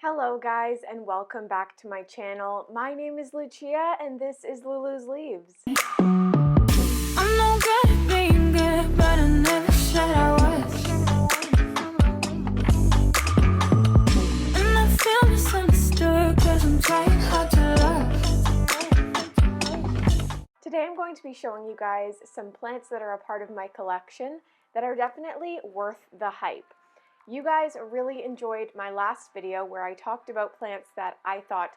Hello guys and welcome back to my channel. My name is Lucia and this is Lulu's Leaves. I'm no good at being good, but I never said I was. And I feel misunderstood cause I'm trying hard to love. Today I'm going to be showing you guys some plants that are a part of my collection that are definitely worth the hype. You guys really enjoyed my last video where I talked about plants that I thought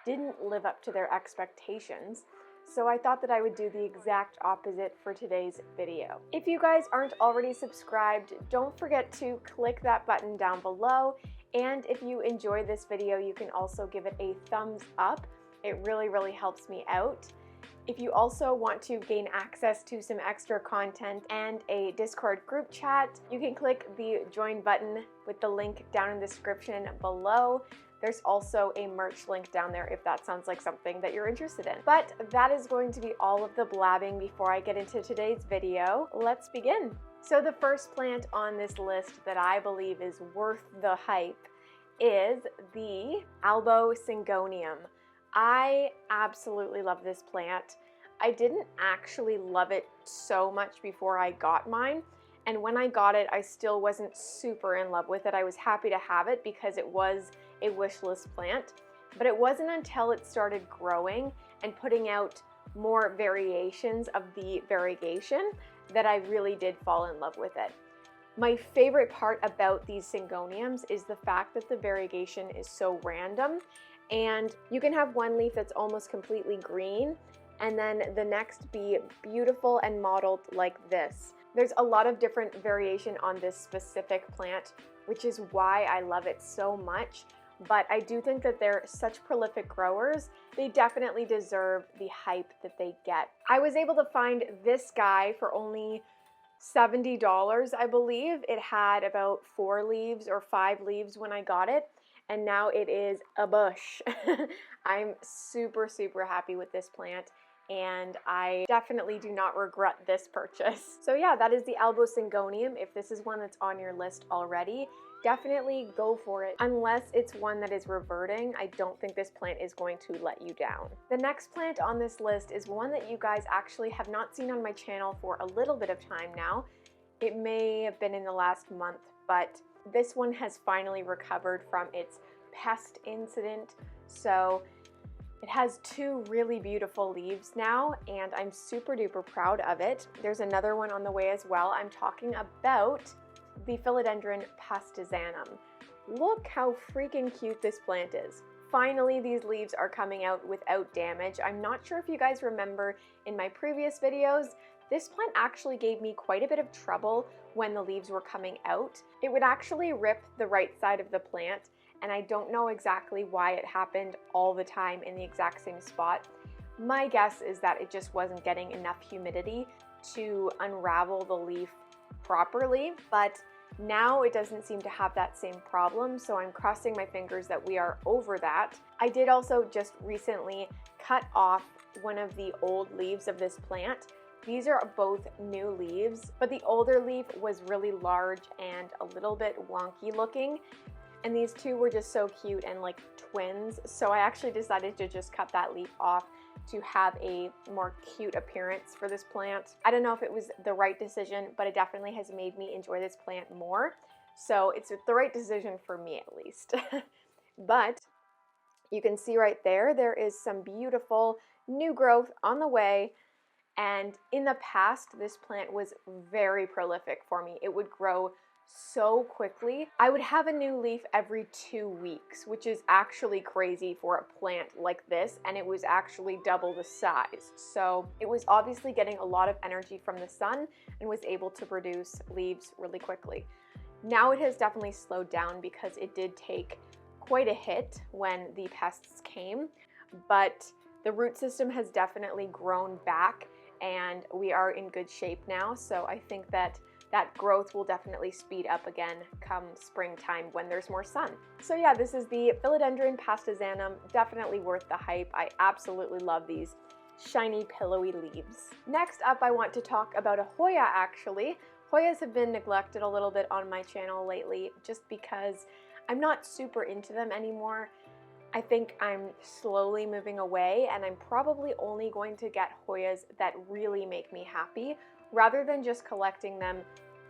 didn't live up to their expectations. So I thought that I would do the exact opposite for today's video. If you guys aren't already subscribed, don't forget to click that button down below. And if you enjoy this video, you can also give it a thumbs up. It really helps me out. If you also want to gain access to some extra content and a Discord group chat, you can click the join button with the link down in the description below. There's also a merch link down there if that sounds like something that you're interested in. But that is going to be all of the blabbing before I get into today's video. Let's begin. So the first plant on this list that I believe is worth the hype is the Albo syngonium. I absolutely love this plant. I didn't actually love it so much before I got mine, and when I got it, I still wasn't super in love with it. I was happy to have it because it was a wish list plant, but it wasn't until it started growing and putting out more variations of the variegation that I really did fall in love with it. My favorite part about these syngoniums is the fact that the variegation is so random. And you can have one leaf that's almost completely green and then the next be beautiful and mottled like this. There's a lot of different variation on this specific plant, which is why I love it so much. But I do think that they're such prolific growers. They definitely deserve the hype that they get. I was able to find this guy for only $70, I believe. It had about 4 leaves or 5 leaves when I got it. And now it is a bush. I'm super happy with this plant and I definitely do not regret this purchase. So yeah, that is the Albo syngonium. If this is one that's on your list already, definitely go for it. Unless it's one that is reverting, I don't think this plant is going to let you down. The next plant on this list is one that you guys actually have not seen on my channel for a little bit of time now. It may have been in the last month, but this one has finally recovered from its pest incident. So it has 2 really beautiful leaves now and I'm super duper proud of it. There's another one on the way as well. I'm talking about the Philodendron pastazanum. Look how freaking cute this plant is. Finally, these leaves are coming out without damage. I'm not sure if you guys remember in my previous videos, this plant actually gave me quite a bit of trouble when the leaves were coming out. It would actually rip the right side of the plant, and I don't know exactly why it happened all the time in the exact same spot. My guess is that it just wasn't getting enough humidity to unravel the leaf properly, but now it doesn't seem to have that same problem, so I'm crossing my fingers that we are over that. I did also just recently cut off one of the old leaves of this plant. These are both new leaves, but the older leaf was really large and a little bit wonky looking, and these 2 were just so cute and like twins, so I actually decided to just cut that leaf off to have a more cute appearance for this plant. I don't know if it was the right decision, but it definitely has made me enjoy this plant more, so it's the right decision for me at least. But you can see right there, there is some beautiful new growth on the way. And in the past, this plant was very prolific for me. It would grow so quickly. I would have a new leaf every 2 weeks, which is actually crazy for a plant like this, and it was actually double the size. So it was obviously getting a lot of energy from the sun and was able to produce leaves really quickly. Now it has definitely slowed down because it did take quite a hit when the pests came, but the root system has definitely grown back and we are in good shape now. So I think that growth will definitely speed up again come springtime when there's more sun. So yeah, this is the Philodendron pastazanum, definitely worth the hype. I absolutely love these shiny pillowy leaves. Next up, I want to talk about a Hoya actually. Hoyas have been neglected a little bit on my channel lately just because I'm not super into them anymore. I think I'm slowly moving away, and I'm probably only going to get Hoyas that really make me happy, rather than just collecting them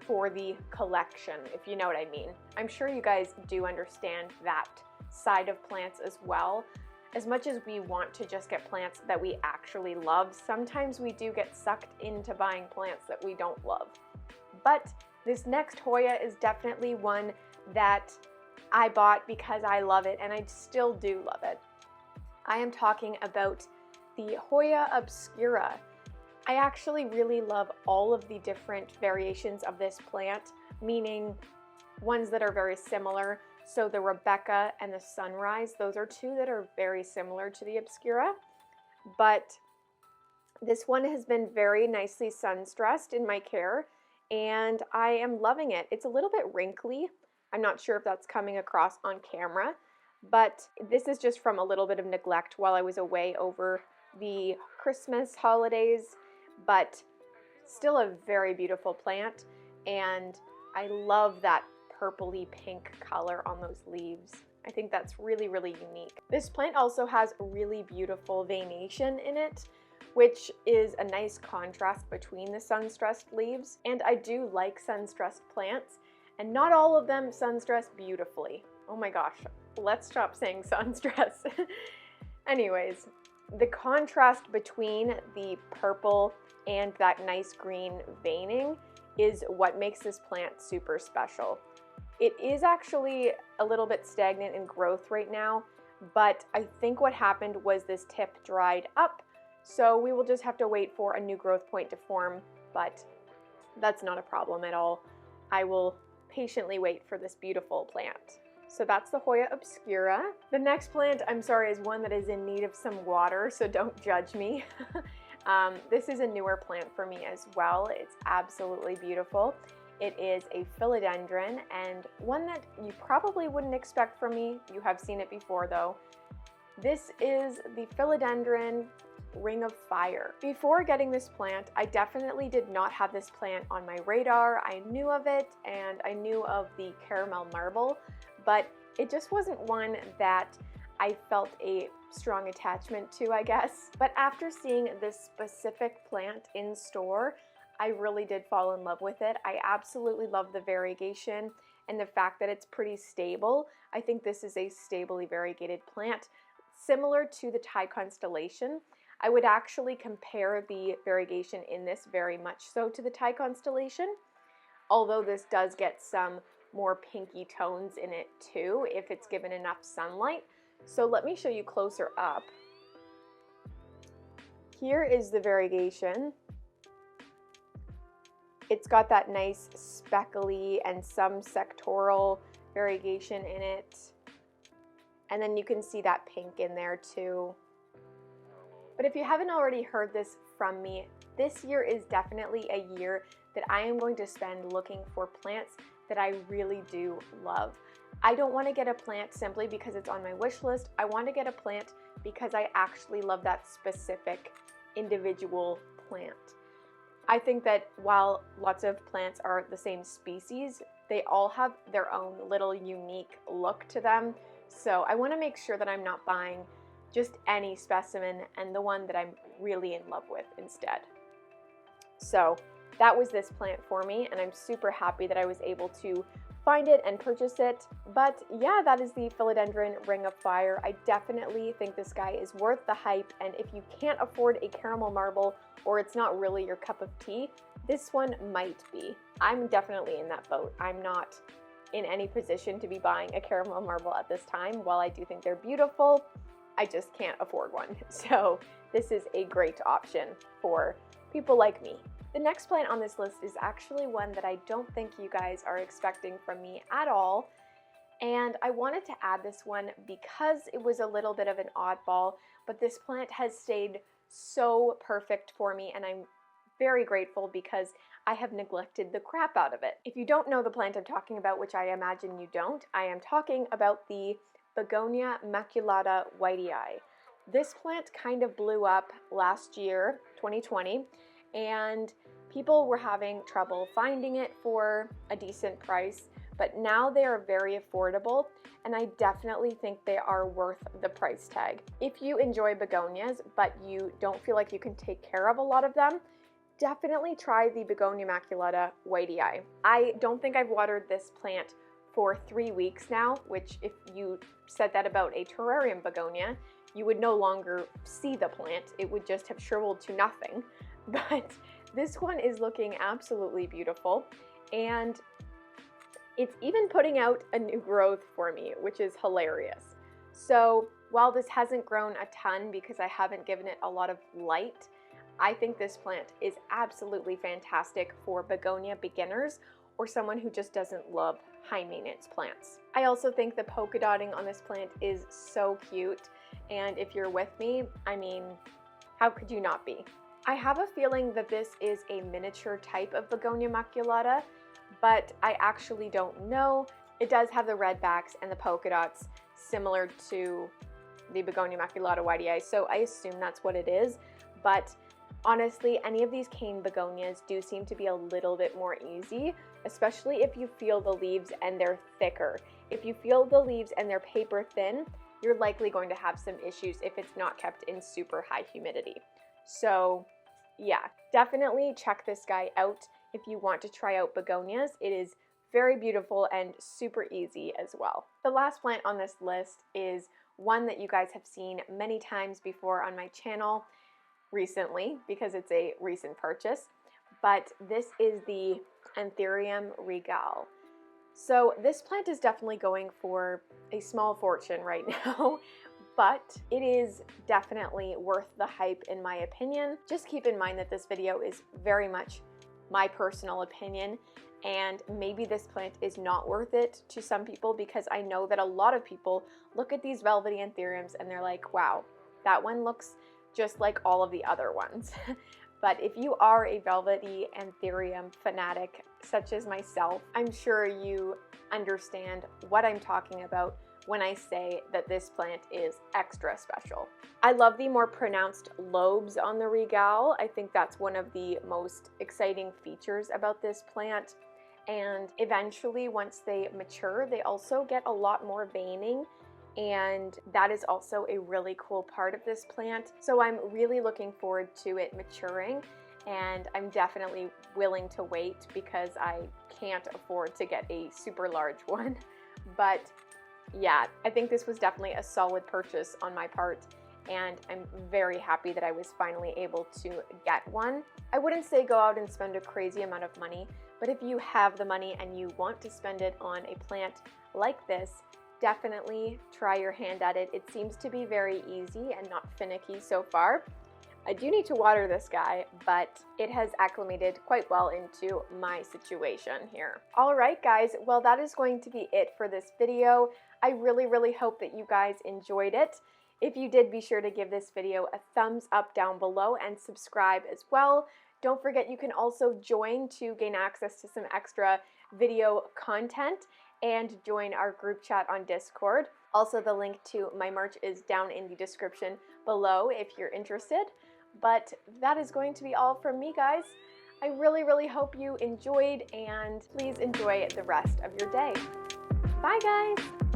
for the collection, if you know what I mean. I'm sure you guys do understand that side of plants as well. As much as we want to just get plants that we actually love, sometimes we do get sucked into buying plants that we don't love. But this next Hoya is definitely one that I bought because I love it, and I still do love it. I am talking about the Hoya obscura. I actually really love all of the different variations of this plant, meaning ones that are very similar. So the Rebecca and the Sunrise, those are two that are very similar to the obscura, but this one has been very nicely sun-stressed in my care, and I am loving it. It's a little bit wrinkly. I'm not sure if that's coming across on camera, but this is just from a little bit of neglect while I was away over the Christmas holidays, but still a very beautiful plant, and I love that purpley pink color on those leaves. I think that's really, really unique. This plant also has really beautiful veination in it, which is a nice contrast between the sun-stressed leaves. And I do like sun-stressed plants, and not all of them sun-stress beautifully. Oh my gosh, let's stop saying sun-stress. Anyways, the contrast between the purple and that nice green veining is what makes this plant super special. It is actually a little bit stagnant in growth right now, but I think what happened was this tip dried up, so we will just have to wait for a new growth point to form, but that's not a problem at all. I will patiently wait for this beautiful plant. So that's the Hoya obscura. The next plant, I'm sorry, is one that is in need of some water, so don't judge me. This is a newer plant for me as well. It's absolutely beautiful. It is a philodendron, and one that you probably wouldn't expect from me. You have seen it before though. This is the Philodendron Ring of Fire. Before getting this plant, I definitely did not have this plant on my radar. I knew of it, and I knew of the caramel marble, but it just wasn't one that I felt a strong attachment to, I guess. But after seeing this specific plant in store, I really did fall in love with it. I absolutely love the variegation and the fact that it's pretty stable. I think this is a stably variegated plant, similar to the Thai constellation. I would actually compare the variegation in this very much so to the Thai constellation, although this does get some more pinky tones in it too if it's given enough sunlight. So let me show you closer up. Here is the variegation. It's got that nice speckly and some sectoral variegation in it. And then you can see that pink in there too. But if you haven't already heard this from me, this year is definitely a year that I am going to spend looking for plants that I really do love. I don't want to get a plant simply because it's on my wish list. I want to get a plant because I actually love that specific individual plant. I think that while lots of plants are the same species, they all have their own little unique look to them. So I want to make sure that I'm not buying just any specimen and the one that I'm really in love with instead. So that was this plant for me, and I'm super happy that I was able to find it and purchase it. But yeah, that is the Philodendron Ring of Fire. I definitely think this guy is worth the hype, and if you can't afford a caramel marble or it's not really your cup of tea, this one might be. I'm definitely in that boat. I'm not in any position to be buying a caramel marble at this time. While I do think they're beautiful, I just can't afford one. So this is a great option for people like me. The next plant on this list is actually one that I don't think you guys are expecting from me at all. And I wanted to add this one because it was a little bit of an oddball, but this plant has stayed so perfect for me, and I'm very grateful because I have neglected the crap out of it. If you don't know the plant I'm talking about, which I imagine you don't, I am talking about the Begonia maculata whitey eye. This plant kind of blew up last year, 2020, and people were having trouble finding it for a decent price, but now they are very affordable, and I definitely think they are worth the price tag. If you enjoy begonias, but you don't feel like you can take care of a lot of them, definitely try the Begonia maculata whitey eye. I don't think I've watered this plant for 3 weeks now, which if you said that about a terrarium begonia, you would no longer see the plant. It would just have shriveled to nothing. But this one is looking absolutely beautiful, and it's even putting out a new growth for me, which is hilarious. So while this hasn't grown a ton because I haven't given it a lot of light, I think this plant is absolutely fantastic for begonia beginners or someone who just doesn't love high maintenance plants. I also think the polka dotting on this plant is so cute, and if you're with me, I mean, how could you not be? I have a feeling that this is a miniature type of Begonia maculata, but I actually don't know. It does have the red backs and the polka dots similar to the Begonia maculata whitey eye, so I assume that's what it is. But honestly, any of these cane begonias do seem to be a little bit more easy, especially if you feel the leaves and they're thicker. If you feel the leaves and they're paper thin, you're likely going to have some issues if it's not kept in super high humidity. So yeah, definitely check this guy out if you want to try out begonias. It is very beautiful and super easy as well. The last plant on this list is one that you guys have seen many times before on my channel recently because it's a recent purchase, but this is the Anthurium regale. So this plant is definitely going for a small fortune right now, but it is definitely worth the hype in my opinion. Just keep in mind that this video is very much my personal opinion, and maybe this plant is not worth it to some people because I know that a lot of people look at these velvety anthuriums and they're like, wow, that one looks just like all of the other ones. But if you are a velvety anthurium fanatic such as myself, I'm sure you understand what I'm talking about when I say that this plant is extra special. I love the more pronounced lobes on the regale. I think that's one of the most exciting features about this plant. And eventually, once they mature, they also get a lot more veining, and that is also a really cool part of this plant. So I'm really looking forward to it maturing, and I'm definitely willing to wait because I can't afford to get a super large one. But yeah, I think this was definitely a solid purchase on my part, and I'm very happy that I was finally able to get one. I wouldn't say go out and spend a crazy amount of money, but if you have the money and you want to spend it on a plant like this, definitely try your hand at it. It seems to be very easy and not finicky so far. I do need to water this guy, but it has acclimated quite well into my situation here. All right, guys, well, that is going to be it for this video. I really hope that you guys enjoyed it. If you did, be sure to give this video a thumbs up down below and subscribe as well. Don't forget you can also join to gain access to some extra video content and join our group chat on Discord. Also, the link to my merch is down in the description below if you're interested. But that is going to be all from me, guys. I really hope you enjoyed, and please enjoy the rest of your day. Bye, guys!